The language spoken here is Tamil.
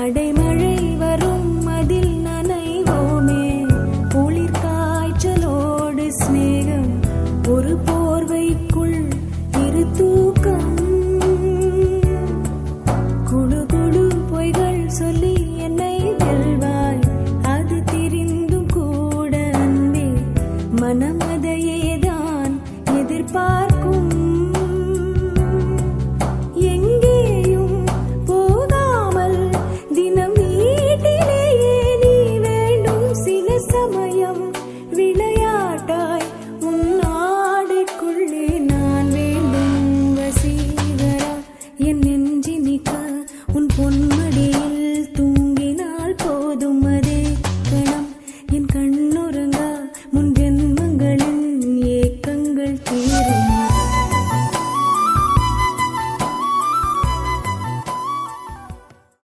அடைமழை வரும் அதில் நனைவோமே, குளிர் காய்ச்சலோடு சிநேகம், ஒரு போர்வைக்குள் இரு தூக்கம். குடு குடு பொய்கள் சொல்லி என்னை வெல்வாய், அது தெரிந்தும் கூட அன்பே மனம் அதையேதான் எதிர்பார்க்கும். எங்கேயும் போகாமல் தினம் வீட்டிலேயே நீ வேண்டும். சில சமயம் விளையாட்டாய் உன் ஆடைக்குள்ளே நான் வேண்டும். வசீகரா என் நெஞ்சினிக்க உன் பொன்மடியில்